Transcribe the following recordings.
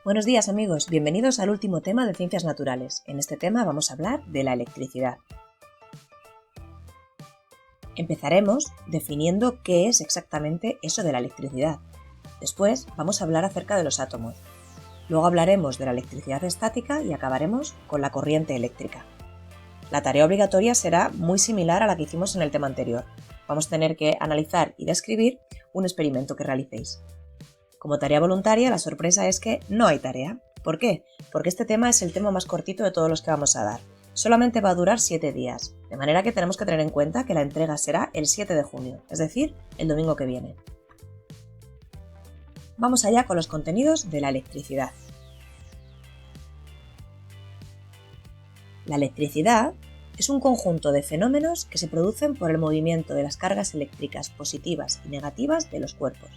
Buenos días amigos, bienvenidos al último tema de Ciencias Naturales. En este tema vamos a hablar de la electricidad. Empezaremos definiendo qué es exactamente eso de la electricidad. Después vamos a hablar acerca de los átomos. Luego hablaremos de la electricidad estática y acabaremos con la corriente eléctrica. La tarea obligatoria será muy similar a la que hicimos en el tema anterior. Vamos a tener que analizar y describir un experimento que realicéis. Como tarea voluntaria, la sorpresa es que no hay tarea. ¿Por qué? Porque este tema es el tema más cortito de todos los que vamos a dar. Solamente va a durar 7 días, de manera que tenemos que tener en cuenta que la entrega será el 7 de junio, es decir, el domingo que viene. Vamos allá con los contenidos de la electricidad. La electricidad es un conjunto de fenómenos que se producen por el movimiento de las cargas eléctricas positivas y negativas de los cuerpos.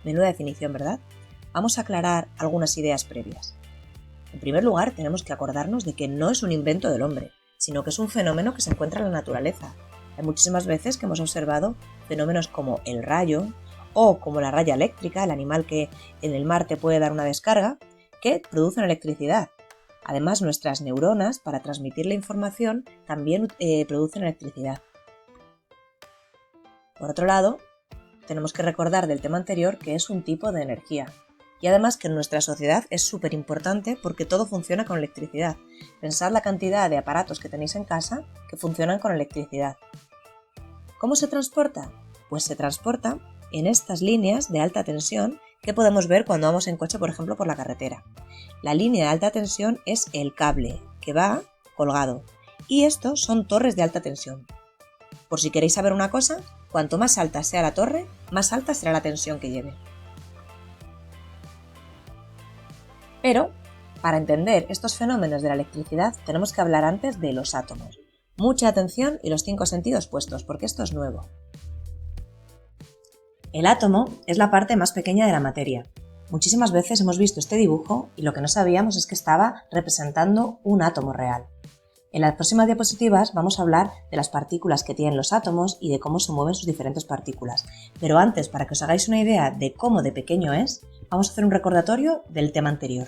Menuda definición, ¿verdad? Vamos a aclarar algunas ideas previas. En primer lugar, tenemos que acordarnos de que no es un invento del hombre, sino que es un fenómeno que se encuentra en la naturaleza. Hay muchísimas veces que hemos observado fenómenos como el rayo o como la raya eléctrica, el animal que en el mar te puede dar una descarga, que producen electricidad. Además, nuestras neuronas, para transmitir la información, también producen electricidad. Por otro lado, tenemos que recordar del tema anterior que es un tipo de energía. Y además que en nuestra sociedad es súper importante porque todo funciona con electricidad. Pensad la cantidad de aparatos que tenéis en casa que funcionan con electricidad. ¿Cómo se transporta? Pues se transporta en estas líneas de alta tensión que podemos ver cuando vamos en coche, por ejemplo, por la carretera. La línea de alta tensión es el cable que va colgado y estos son torres de alta tensión. Por si queréis saber una cosa, cuanto más alta sea la torre, más alta será la tensión que lleve. Pero, para entender estos fenómenos de la electricidad, tenemos que hablar antes de los átomos. Mucha atención y los 5 sentidos puestos, porque esto es nuevo. El átomo es la parte más pequeña de la materia. Muchísimas veces hemos visto este dibujo y lo que no sabíamos es que estaba representando un átomo real. En las próximas diapositivas vamos a hablar de las partículas que tienen los átomos y de cómo se mueven sus diferentes partículas. Pero antes, para que os hagáis una idea de cómo de pequeño es, vamos a hacer un recordatorio del tema anterior.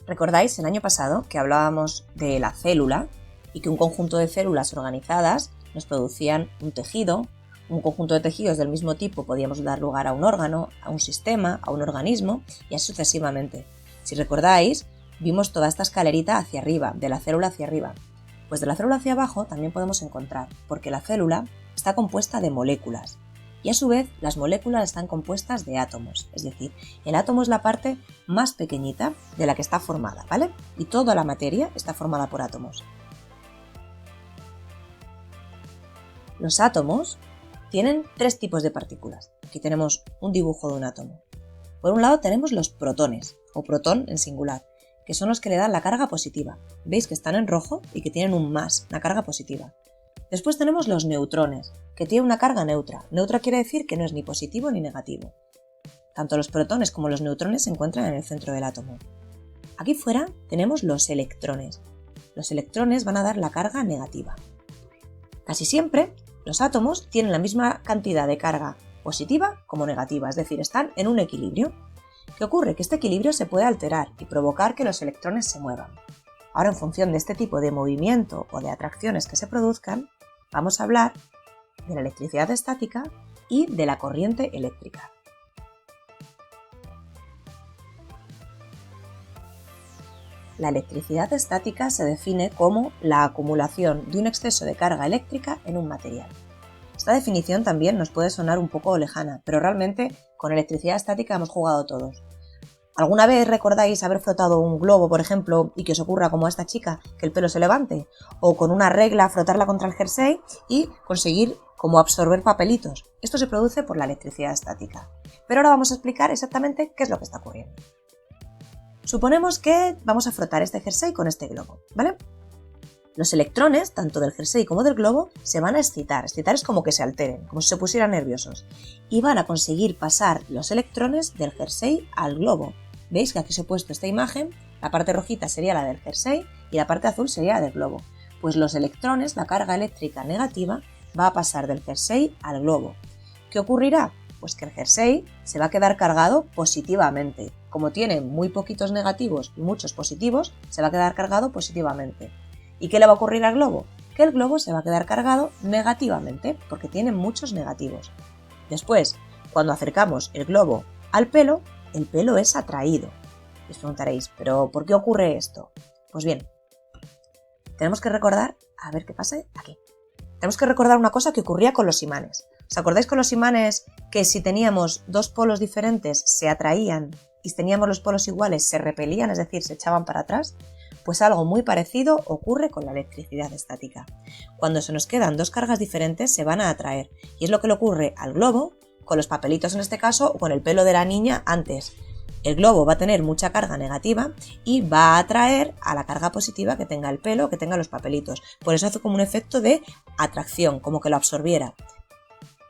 ¿Recordáis el año pasado que hablábamos de la célula y que un conjunto de células organizadas nos producían un tejido? Un conjunto de tejidos del mismo tipo podíamos dar lugar a un órgano, a un sistema, a un organismo y así sucesivamente. Si recordáis, vimos toda esta escalerita hacia arriba, de la célula hacia arriba. Pues de la célula hacia abajo también podemos encontrar, porque la célula está compuesta de moléculas y a su vez las moléculas están compuestas de átomos, es decir, el átomo es la parte más pequeñita de la que está formada, ¿vale? Y toda la materia está formada por átomos. Los átomos tienen 3 tipos de partículas. Aquí tenemos un dibujo de un átomo. Por un lado tenemos los protones, o protón en singular, que son los que le dan la carga positiva. Veis que están en rojo y que tienen un más, una carga positiva. Después tenemos los neutrones, que tienen una carga neutra. Neutra quiere decir que no es ni positivo ni negativo. Tanto los protones como los neutrones se encuentran en el centro del átomo. Aquí fuera tenemos los electrones. Los electrones van a dar la carga negativa. Casi siempre los átomos tienen la misma cantidad de carga positiva como negativa, es decir, están en un equilibrio. ¿Qué ocurre? Que este equilibrio se puede alterar y provocar que los electrones se muevan. Ahora, en función de este tipo de movimiento o de atracciones que se produzcan, vamos a hablar de la electricidad estática y de la corriente eléctrica. La electricidad estática se define como la acumulación de un exceso de carga eléctrica en un material. Esta definición también nos puede sonar un poco lejana, pero realmente con electricidad estática hemos jugado todos. ¿Alguna vez recordáis haber frotado un globo, por ejemplo, y que os ocurra como a esta chica, que el pelo se levante? O con una regla frotarla contra el jersey y conseguir como absorber papelitos. Esto se produce por la electricidad estática. Pero ahora vamos a explicar exactamente qué es lo que está ocurriendo. Suponemos que vamos a frotar este jersey con este globo, ¿vale? Los electrones, tanto del jersey como del globo, se van a excitar. Excitar es como que se alteren, como si se pusieran nerviosos. Y van a conseguir pasar los electrones del jersey al globo. ¿Veis que aquí os he puesto esta imagen? La parte rojita sería la del jersey y la parte azul sería la del globo. Pues los electrones, la carga eléctrica negativa, va a pasar del jersey al globo. ¿Qué ocurrirá? Pues que el jersey se va a quedar cargado positivamente, como tiene muy poquitos negativos y muchos positivos, se va a quedar cargado positivamente. ¿Y qué le va a ocurrir al globo? Que el globo se va a quedar cargado negativamente, porque tiene muchos negativos. Después, cuando acercamos el globo al pelo, el pelo es atraído. Y os preguntaréis, ¿pero por qué ocurre esto? Pues bien, tenemos que recordar, a ver qué pasa aquí. Tenemos que recordar una cosa que ocurría con los imanes. ¿Os acordáis con los imanes que si teníamos dos polos diferentes se atraían y si teníamos los polos iguales se repelían, es decir, se echaban para atrás? Pues algo muy parecido ocurre con la electricidad estática. Cuando se nos quedan dos cargas diferentes se van a atraer y es lo que le ocurre al globo, con los papelitos en este caso o con el pelo de la niña antes. El globo va a tener mucha carga negativa y va a atraer a la carga positiva que tenga el pelo, que tenga los papelitos. Por eso hace como un efecto de atracción, como que lo absorbiera.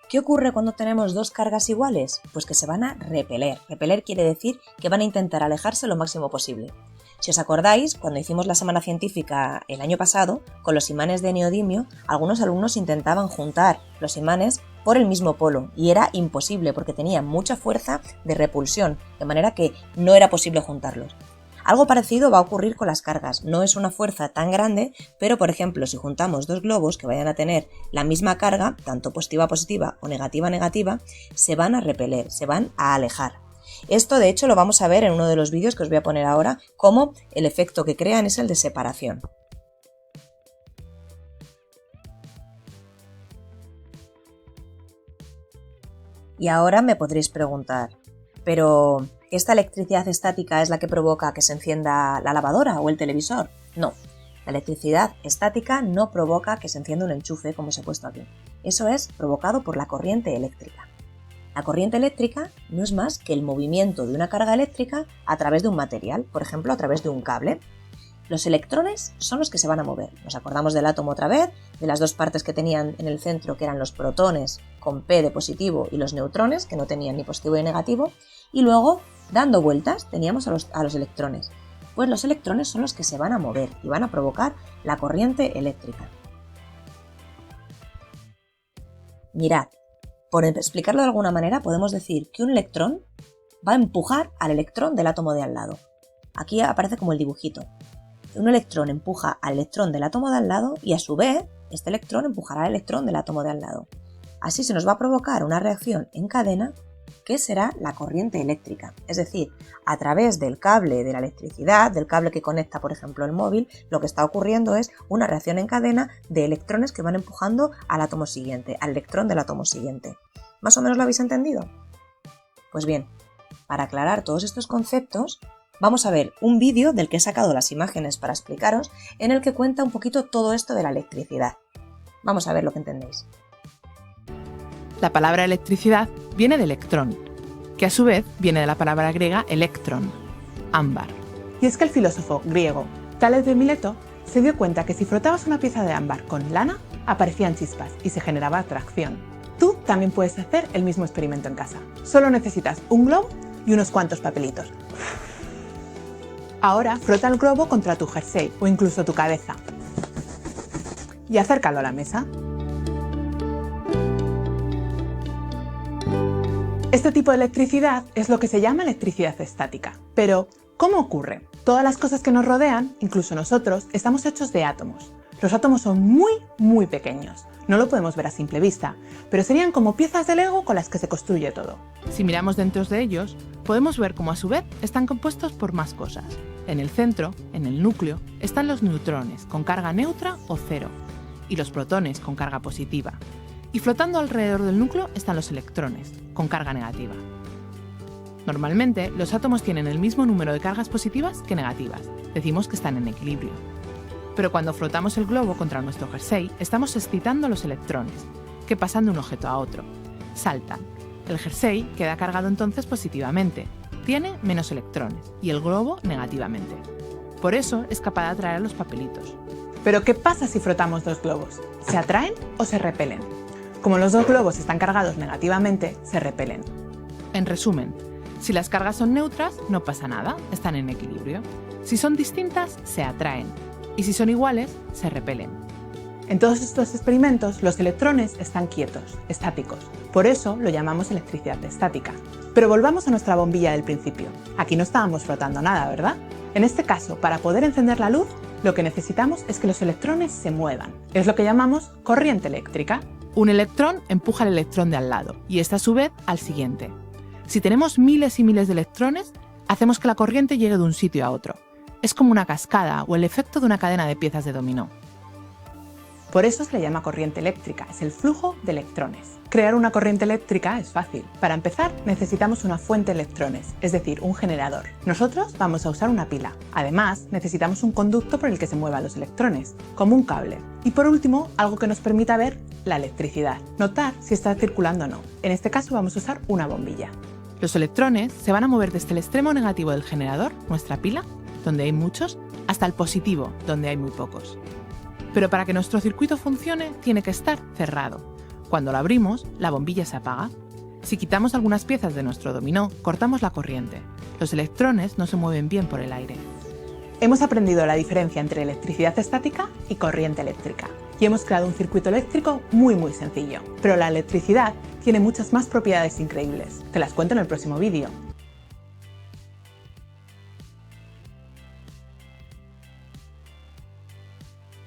¿Qué ocurre cuando tenemos dos cargas iguales? Pues que se van a repeler. Repeler quiere decir que van a intentar alejarse lo máximo posible. Si os acordáis, cuando hicimos la semana científica el año pasado, con los imanes de neodimio, algunos alumnos intentaban juntar los imanes por el mismo polo y era imposible porque tenían mucha fuerza de repulsión, de manera que no era posible juntarlos. Algo parecido va a ocurrir con las cargas, no es una fuerza tan grande, pero por ejemplo si juntamos dos globos que vayan a tener la misma carga, tanto positiva-positiva o negativa-negativa, se van a repeler, se van a alejar. Esto de hecho lo vamos a ver en uno de los vídeos que os voy a poner ahora, cómo el efecto que crean es el de separación. Y ahora me podréis preguntar, ¿pero esta electricidad estática es la que provoca que se encienda la lavadora o el televisor? No, la electricidad estática no provoca que se encienda un enchufe como os he puesto aquí. Eso es provocado por la corriente eléctrica. La corriente eléctrica no es más que el movimiento de una carga eléctrica a través de un material, por ejemplo a través de un cable. Los electrones son los que se van a mover. Nos acordamos del átomo otra vez, de las dos partes que tenían en el centro, que eran los protones con P de positivo y los neutrones, que no tenían ni positivo ni negativo, y luego, dando vueltas, teníamos a los electrones. Pues los electrones son los que se van a mover y van a provocar la corriente eléctrica. Mirad, por explicarlo de alguna manera, podemos decir que un electrón va a empujar al electrón del átomo de al lado. Aquí aparece como el dibujito. Un electrón empuja al electrón del átomo de al lado y a su vez este electrón empujará al electrón del átomo de al lado. Así se nos va a provocar una reacción en cadena que será la corriente eléctrica. Es decir, a través del cable de la electricidad, del cable que conecta por ejemplo el móvil, lo que está ocurriendo es una reacción en cadena de electrones que van empujando al átomo siguiente, al electrón del átomo siguiente. ¿Más o menos lo habéis entendido? Pues bien, para aclarar todos estos conceptos, vamos a ver un vídeo del que he sacado las imágenes para explicaros, en el que cuenta un poquito todo esto de la electricidad. Vamos a ver lo que entendéis. La palabra electricidad viene de electrón, que a su vez viene de la palabra griega electron, ámbar. Y es que el filósofo griego Tales de Mileto se dio cuenta que si frotabas una pieza de ámbar con lana, aparecían chispas y se generaba atracción. Tú también puedes hacer el mismo experimento en casa. Solo necesitas un globo y unos cuantos papelitos. Ahora frota el globo contra tu jersey o incluso tu cabeza y acércalo a la mesa. Este tipo de electricidad es lo que se llama electricidad estática. Pero, ¿cómo ocurre? Todas las cosas que nos rodean, incluso nosotros, estamos hechos de átomos. Los átomos son muy pequeños. No lo podemos ver a simple vista, pero serían como piezas de Lego con las que se construye todo. Si miramos dentro de ellos, podemos ver cómo a su vez están compuestos por más cosas. En el centro, en el núcleo, están los neutrones con carga neutra o cero y los protones con carga positiva. Y flotando alrededor del núcleo están los electrones, con carga negativa. Normalmente, los átomos tienen el mismo número de cargas positivas que negativas. Decimos que están en equilibrio. Pero cuando frotamos el globo contra nuestro jersey, estamos excitando los electrones, que pasan de un objeto a otro. Saltan. El jersey queda cargado entonces positivamente. Tiene menos electrones y el globo negativamente. Por eso es capaz de atraer a los papelitos. Pero ¿qué pasa si frotamos dos globos? ¿Se atraen o se repelen? Como los dos globos están cargados negativamente, se repelen. En resumen, si las cargas son neutras, no pasa nada, están en equilibrio. Si son distintas, se atraen. Y si son iguales, se repelen. En todos estos experimentos, los electrones están quietos, estáticos. Por eso lo llamamos electricidad estática. Pero volvamos a nuestra bombilla del principio. Aquí no estábamos frotando nada, ¿verdad? En este caso, para poder encender la luz, lo que necesitamos es que los electrones se muevan. Es lo que llamamos corriente eléctrica. Un electrón empuja al electrón de al lado y este a su vez al siguiente. Si tenemos miles y miles de electrones, hacemos que la corriente llegue de un sitio a otro. Es como una cascada o el efecto de una cadena de piezas de dominó. Por eso se le llama corriente eléctrica, es el flujo de electrones. Crear una corriente eléctrica es fácil. Para empezar, necesitamos una fuente de electrones, es decir, un generador. Nosotros vamos a usar una pila. Además, necesitamos un conducto por el que se muevan los electrones, como un cable. Y por último, algo que nos permita ver la electricidad, notar si está circulando o no. En este caso vamos a usar una bombilla. Los electrones se van a mover desde el extremo negativo del generador, nuestra pila, donde hay muchos, hasta el positivo, donde hay muy pocos. Pero para que nuestro circuito funcione, tiene que estar cerrado. Cuando lo abrimos, la bombilla se apaga. Si quitamos algunas piezas de nuestro dominó, cortamos la corriente. Los electrones no se mueven bien por el aire. Hemos aprendido la diferencia entre electricidad estática y corriente eléctrica. Y hemos creado un circuito eléctrico muy sencillo. Pero la electricidad tiene muchas más propiedades increíbles. Te las cuento en el próximo vídeo.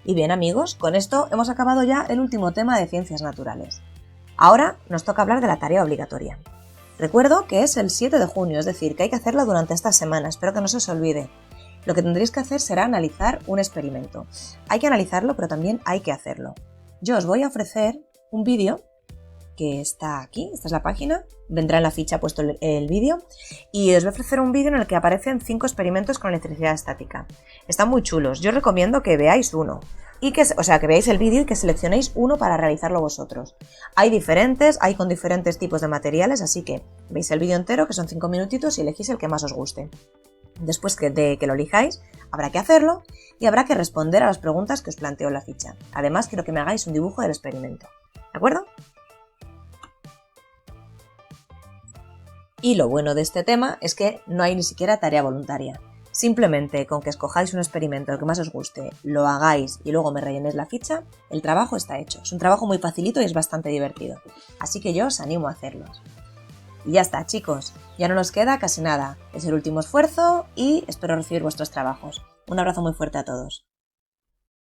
Y bien amigos, con esto hemos acabado ya el último tema de ciencias naturales. Ahora nos toca hablar de la tarea obligatoria. Recuerdo que es el 7 de junio, es decir, que hay que hacerla durante esta semana, espero que no se os olvide. Lo que tendréis que hacer será analizar un experimento. Hay que analizarlo, pero también hay que hacerlo. Yo os voy a ofrecer un vídeo que está aquí, esta es la página, vendrá en la ficha puesto el vídeo, y os voy a ofrecer un vídeo en el que aparecen 5 experimentos con electricidad estática. Están muy chulos, yo os recomiendo que veáis uno, que veáis el vídeo y que seleccionéis uno para realizarlo vosotros. Hay con diferentes tipos de materiales, así que veis el vídeo entero, que son 5 minutitos, y elegís el que más os guste. Después de que lo elijáis, habrá que hacerlo y habrá que responder a las preguntas que os planteo en la ficha. Además, quiero que me hagáis un dibujo del experimento. ¿De acuerdo? Y lo bueno de este tema es que no hay ni siquiera tarea voluntaria. Simplemente con que escojáis un experimento el que más os guste, lo hagáis y luego me rellenéis la ficha, el trabajo está hecho. Es un trabajo muy facilito y es bastante divertido. Así que yo os animo a hacerlos. Y ya está, chicos. Ya no nos queda casi nada. Es el último esfuerzo y espero recibir vuestros trabajos. Un abrazo muy fuerte a todos.